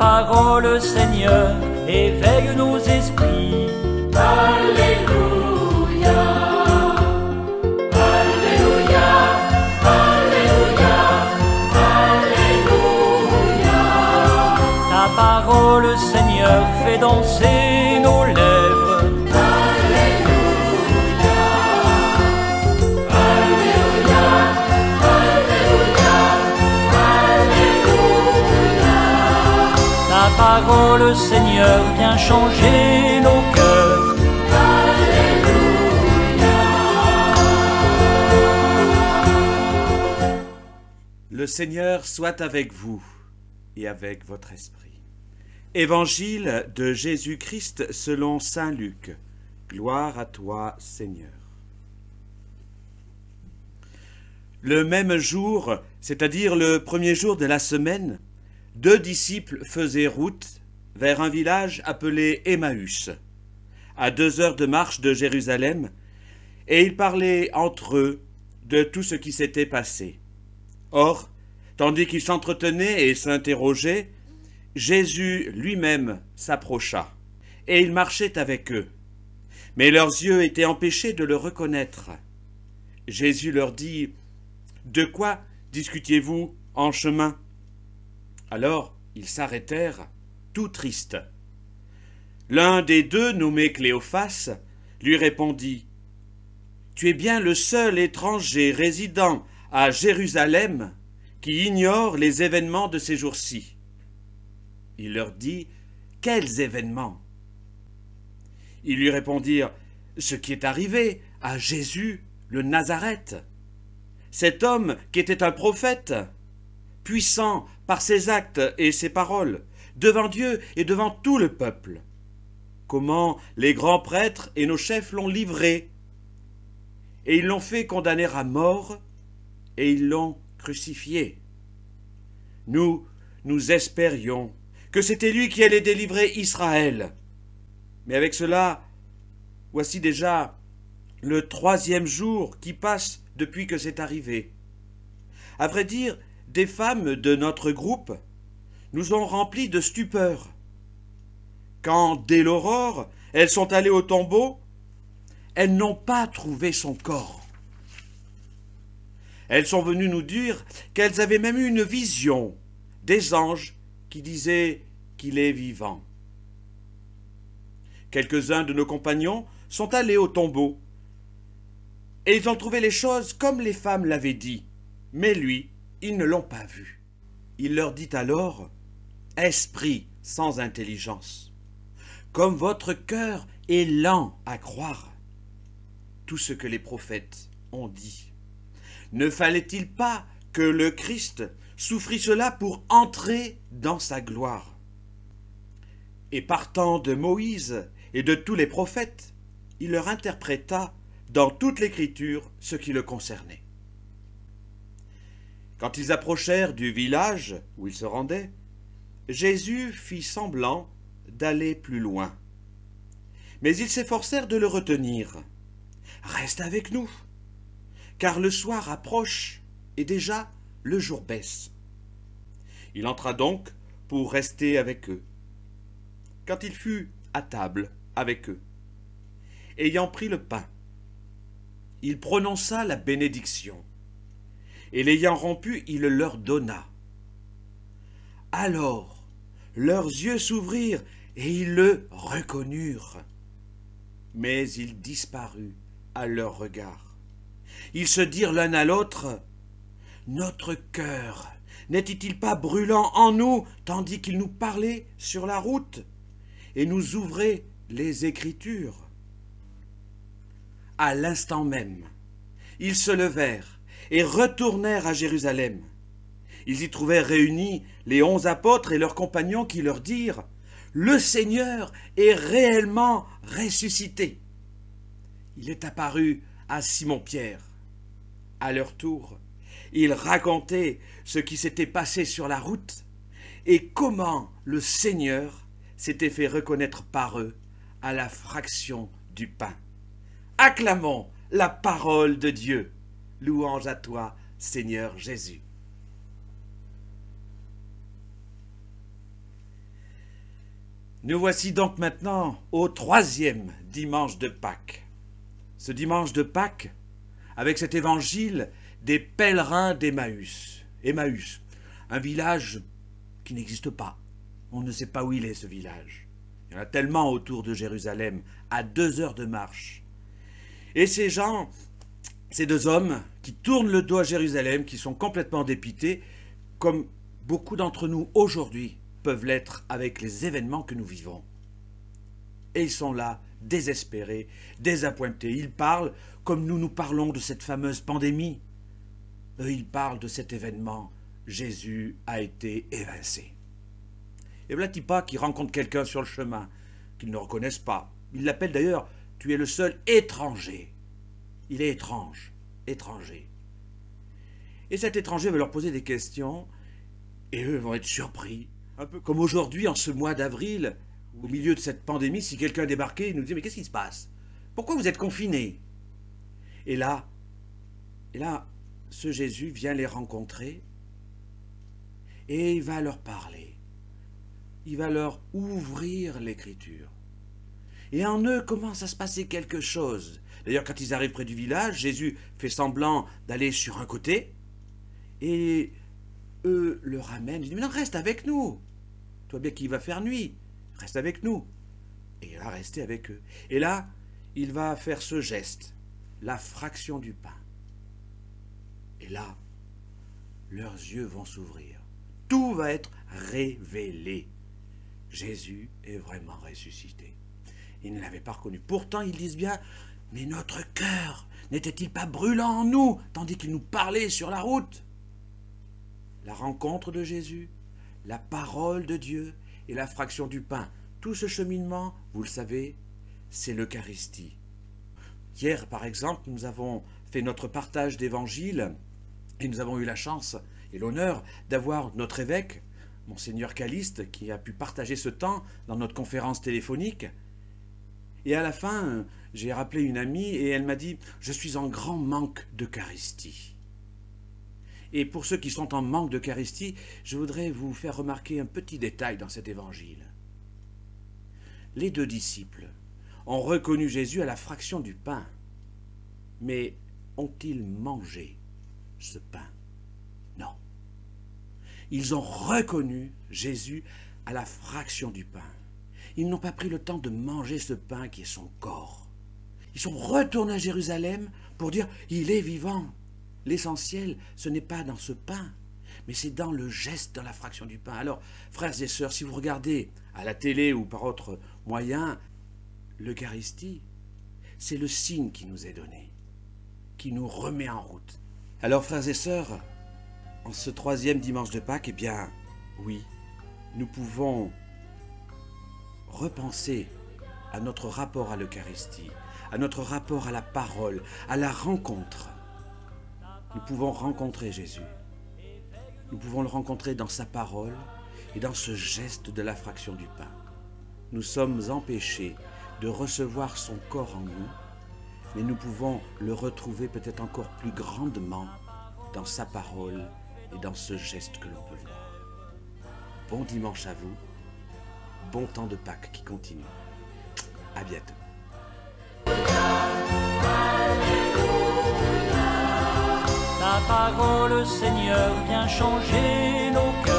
parole, Seigneur, éveille nos esprits. Alléluia, Alléluia, Alléluia, Alléluia. Ta parole, Seigneur, fait danser nos lèvres. Alléluia, Alléluia, Alléluia, Alléluia. Ta parole, Seigneur, vient changer nos cœurs. Le Seigneur soit avec vous et avec votre esprit. Évangile de Jésus-Christ selon saint Luc. Gloire à toi, Seigneur. Le même jour, c'est-à-dire le premier jour de la semaine, 2 disciples faisaient route vers un village appelé Emmaüs, à 2 heures de marche de Jérusalem, et ils parlaient entre eux de tout ce qui s'était passé. Or, tandis qu'ils s'entretenaient et s'interrogeaient, Jésus lui-même s'approcha, et il marchait avec eux. Mais leurs yeux étaient empêchés de le reconnaître. Jésus leur dit, « De quoi discutiez-vous en chemin ?» Alors ils s'arrêtèrent, tout tristes. L'un des 2, nommé Cléophas, lui répondit, « Tu es bien le seul étranger résidant à Jérusalem qui ignore les événements de ces jours-ci. » Il leur dit, « Quels événements ?» Ils lui répondirent, « Ce qui est arrivé à Jésus, le Nazareth. Cet homme qui était un prophète, puissant par ses actes et ses paroles, devant Dieu et devant tout le peuple. Comment les grands prêtres et nos chefs l'ont livré, et ils l'ont fait condamner à mort, et ils l'ont crucifié. Nous espérions que c'était lui qui allait délivrer Israël. Mais avec cela, voici déjà le 3e jour qui passe depuis que c'est arrivé. À vrai dire, des femmes de notre groupe nous ont remplis de stupeur. Quand, dès l'aurore, elles sont allées au tombeau, elles n'ont pas trouvé son corps. Elles sont venues nous dire qu'elles avaient même eu une vision des anges qui disaient qu'il est vivant. Quelques-uns de nos compagnons sont allés au tombeau et ils ont trouvé les choses comme les femmes l'avaient dit, mais lui, ils ne l'ont pas vu. Il leur dit alors, « Esprit sans intelligence, comme votre cœur est lent à croire tout ce que les prophètes ont dit. Ne fallait-il pas que le Christ souffrit cela pour entrer dans sa gloire ?» Et partant de Moïse et de tous les prophètes, il leur interpréta dans toute l'Écriture ce qui le concernait. Quand ils approchèrent du village où ils se rendaient, Jésus fit semblant d'aller plus loin. Mais ils s'efforcèrent de le retenir. « Reste avec nous, car le soir approche et déjà le jour baisse. » Il entra donc pour rester avec eux. Quand il fut à table avec eux, ayant pris le pain, il prononça la bénédiction, et l'ayant rompu, il le leur donna. Alors leurs yeux s'ouvrirent et ils le reconnurent, mais il disparut à leur regard. Ils se dirent l'un à l'autre, « Notre cœur n'était-il pas brûlant en nous, tandis qu'il nous parlait sur la route et nous ouvrait les Écritures ?» À l'instant même, ils se levèrent et retournèrent à Jérusalem. Ils y trouvèrent réunis les 11 apôtres et leurs compagnons qui leur dirent « Le Seigneur est réellement ressuscité. Il est apparu à Simon-Pierre. » À leur tour, ils racontaient ce qui s'était passé sur la route et comment le Seigneur s'était fait reconnaître par eux à la fraction du pain. Acclamons la parole de Dieu. Louange à toi, Seigneur Jésus. Nous voici donc maintenant au 3e dimanche de Pâques. Ce dimanche de Pâques, avec cet évangile des pèlerins d'Emmaüs. Emmaüs, un village qui n'existe pas. On ne sait pas où il est, ce village. Il y en a tellement autour de Jérusalem, à 2 heures de marche. Et ces gens, ces 2 hommes qui tournent le dos à Jérusalem, qui sont complètement dépités, comme beaucoup d'entre nous aujourd'hui peuvent l'être avec les événements que nous vivons. Et ils sont là, désespérés, désappointés. Ils parlent comme nous parlons de cette fameuse pandémie. Eux, ils parlent de cet événement. Jésus a été évincé. Et voilà Tipa qui rencontre quelqu'un sur le chemin, qu'ils ne reconnaissent pas. Ils l'appellent d'ailleurs « Tu es le seul étranger ». Il est étrange, étranger. Et cet étranger va leur poser des questions, et eux vont être surpris. Un peu comme aujourd'hui, en ce mois d'avril, au milieu de cette pandémie, si quelqu'un débarquait, il nous dit « Mais qu'est-ce qui se passe? Pourquoi vous êtes confinés ?» Et là, ce Jésus vient les rencontrer, et il va leur parler. Il va leur ouvrir l'Écriture. Et en eux commence à se passer quelque chose. D'ailleurs, quand ils arrivent près du village, Jésus fait semblant d'aller sur un côté, et eux le ramènent. Ils disent « Mais non, reste avec nous. Toi bien qu'il va faire nuit, reste avec nous. » Et il va rester avec eux. Et là, il va faire ce geste, la fraction du pain. Et là, leurs yeux vont s'ouvrir. Tout va être révélé. Jésus est vraiment ressuscité. Ils ne l'avaient pas reconnu. Pourtant, ils disent bien, mais notre cœur n'était-il pas brûlant en nous, tandis qu'il nous parlait sur la route? La rencontre de Jésus, la parole de Dieu et la fraction du pain. Tout ce cheminement, vous le savez, c'est l'Eucharistie. Hier, par exemple, nous avons fait notre partage d'évangile et nous avons eu la chance et l'honneur d'avoir notre évêque, Monseigneur Caliste, qui a pu partager ce temps dans notre conférence téléphonique. Et à la fin, j'ai rappelé une amie et elle m'a dit « Je suis en grand manque d'Eucharistie ». Et pour ceux qui sont en manque d'Eucharistie, je voudrais vous faire remarquer un petit détail dans cet évangile. Les 2 disciples ont reconnu Jésus à la fraction du pain. Mais ont-ils mangé ce pain? Non. Ils ont reconnu Jésus à la fraction du pain. Ils n'ont pas pris le temps de manger ce pain qui est son corps. Ils sont retournés à Jérusalem pour dire « Il est vivant ». L'essentiel, ce n'est pas dans ce pain, mais c'est dans le geste, dans la fraction du pain. Alors, frères et sœurs, si vous regardez à la télé ou par autre moyen, l'Eucharistie, c'est le signe qui nous est donné, qui nous remet en route. Alors, frères et sœurs, en ce 3e dimanche de Pâques, eh bien, oui, nous pouvons repenser à notre rapport à l'Eucharistie, à notre rapport à la parole, à la rencontre. Nous pouvons rencontrer Jésus. Nous pouvons le rencontrer dans sa parole et dans ce geste de la fraction du pain. Nous sommes empêchés de recevoir son corps en nous, mais nous pouvons le retrouver peut-être encore plus grandement dans sa parole et dans ce geste que l'on peut voir. Bon dimanche à vous, bon temps de Pâques qui continue. À bientôt. Ta parole, Seigneur, vient changer nos cœurs.